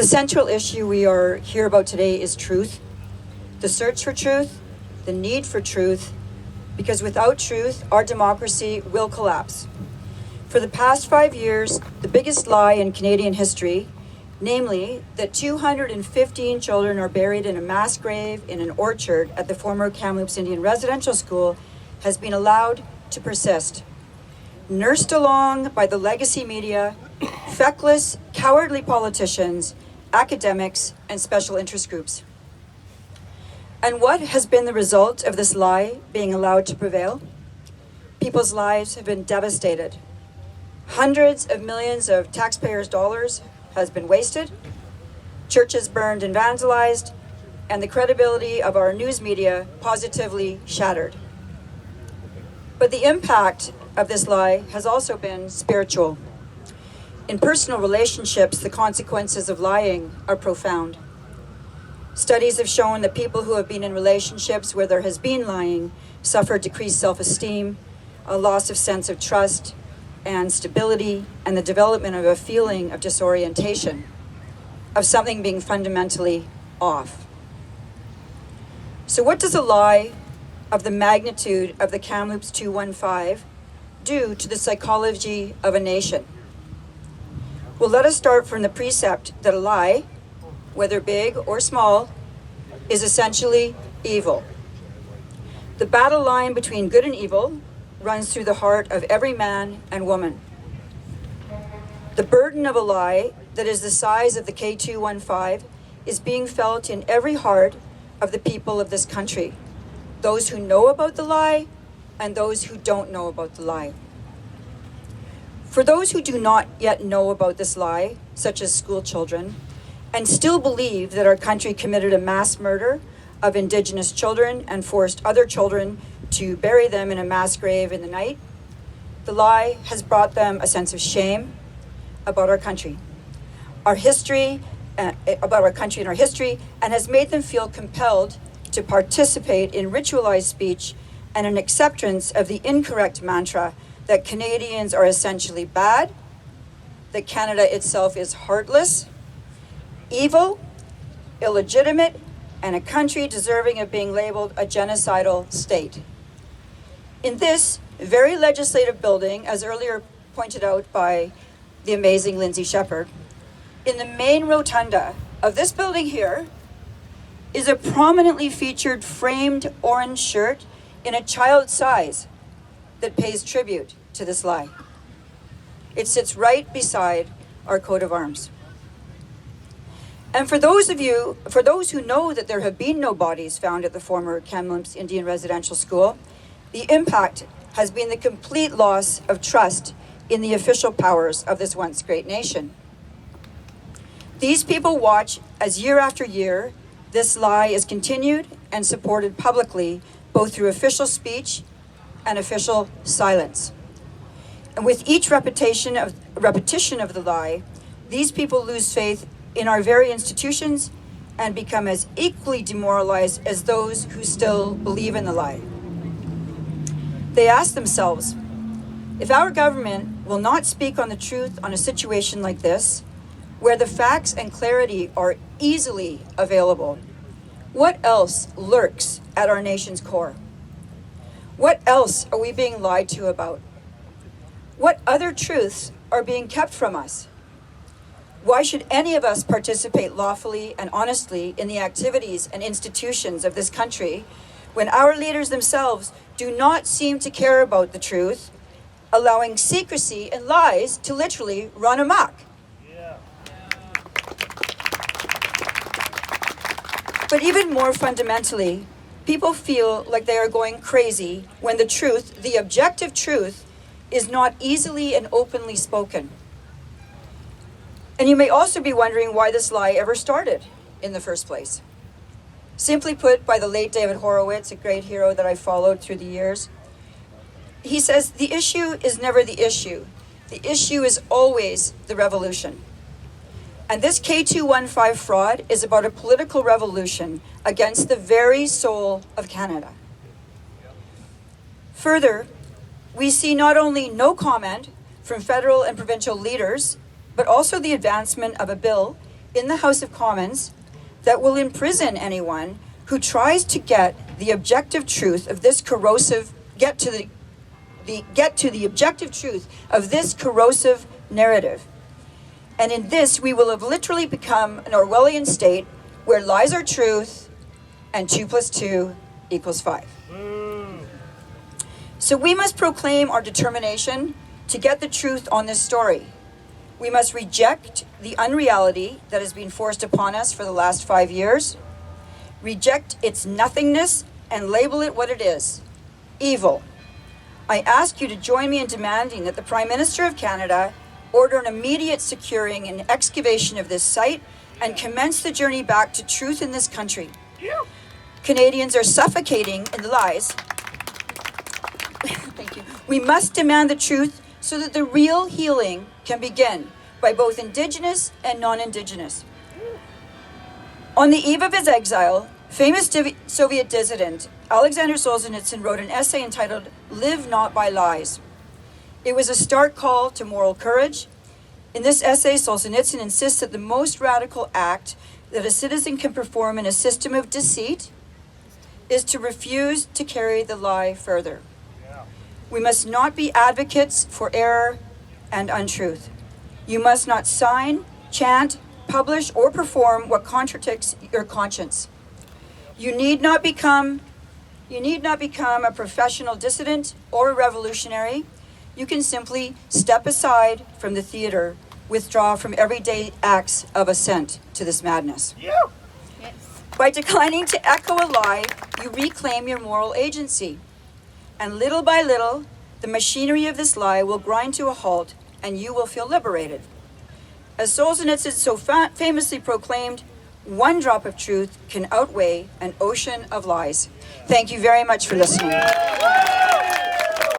central issue we are here about today is truth, the search for truth, the need for truth, because without truth, our democracy will collapse. For the past 5 years, the biggest lie in Canadian history, namely that 215 children are buried in a mass grave in an orchard at the former Kamloops Indian Residential School, has been allowed to persist. Nursed along by the legacy media, feckless, cowardly politicians, academics, and special interest groups. And what has been the result of this lie being allowed to prevail? People's lives have been devastated. Hundreds of millions of taxpayers' dollars has been wasted, churches burned and vandalized, and the credibility of our news media positively shattered. But the impact of this lie has also been spiritual. In personal relationships, the consequences of lying are profound. Studies have shown that people who have been in relationships where there has been lying suffer decreased self-esteem, a loss of sense of trust and stability, and the development of a feeling of disorientation, of something being fundamentally off. So what does a lie of the magnitude of the Kamloops 215 do to the psychology of a nation? Well, let us start from the precept that a lie, whether big or small, is essentially evil. The battle line between good and evil runs through the heart of every man and woman. The burden of a lie that is the size of the K215 is being felt in every heart of the people of this country, those who know about the lie and those who don't know about the lie. For those who do not yet know about this lie, such as school children, and still believe that our country committed a mass murder of Indigenous children and forced other children to bury them in a mass grave in the night, the lie has brought them a sense of shame about our country, about our country and our history, and has made them feel compelled to participate in ritualized speech and an acceptance of the incorrect mantra that Canadians are essentially bad, that Canada itself is heartless, evil, illegitimate, and a country deserving of being labeled a genocidal state. In this very legislative building, as earlier pointed out by the amazing Lindsay Shepherd, in the main rotunda of this building here is a prominently featured framed orange shirt in a child's size that pays tribute to this lie. It sits right beside our coat of arms. And for those who know that there have been no bodies found at the former Kamloops Indian Residential School, the impact has been the complete loss of trust in the official powers of this once great nation. These people watch as year after year, this lie is continued and supported publicly, both through official speech and official silence. And with each repetition of the lie, these people lose faith in our very institutions and become as equally demoralized as those who still believe in the lie. They ask themselves, if our government will not speak on the truth on a situation like this, where the facts and clarity are easily available, what else lurks at our nation's core? What else are we being lied to about? What other truths are being kept from us? Why should any of us participate lawfully and honestly in the activities and institutions of this country when our leaders themselves do not seem to care about the truth, allowing secrecy and lies to literally run amok? But even more fundamentally, people feel like they are going crazy when the truth, the objective truth, is not easily and openly spoken. And you may also be wondering why this lie ever started in the first place. Simply put, by the late David Horowitz, a great hero that I followed through the years, he says, the issue is never the issue. The issue is always the revolution. And this K215 fraud is about a political revolution against the very soul of Canada. Further, we see not only no comment from federal and provincial leaders, but also the advancement of a bill in the House of Commons that will imprison anyone who tries to get the objective truth of this corrosive, get to the objective truth of this corrosive narrative. And in this, we will have literally become an Orwellian state where lies are truth and 2 + 2 = 5. So we must proclaim our determination to get the truth on this story. We must reject the unreality that has been forced upon us for the last 5 years, reject its nothingness, and label it what it is: evil. I ask you to join me in demanding that the Prime Minister of Canada order an immediate securing and excavation of this site and commence the journey back to truth in this country. Canadians are suffocating in the lies. Thank you. We must demand the truth so that the real healing can begin by both Indigenous and non-Indigenous. On the eve of his exile, famous Soviet dissident Alexander Solzhenitsyn wrote an essay entitled "Live Not by Lies." It was a stark call to moral courage. In this essay, Solzhenitsyn insists that the most radical act that a citizen can perform in a system of deceit is to refuse to carry the lie further. We must not be advocates for error and untruth. You must not sign, chant, publish, or perform what contradicts your conscience. You need not become a professional dissident or a revolutionary. You can simply step aside from the theater, withdraw from everyday acts of assent to this madness. Yeah. Yes. By declining to echo a lie, you reclaim your moral agency. And little by little, the machinery of this lie will grind to a halt and you will feel liberated. As Solzhenitsyn so famously proclaimed, one drop of truth can outweigh an ocean of lies. Thank you very much for listening.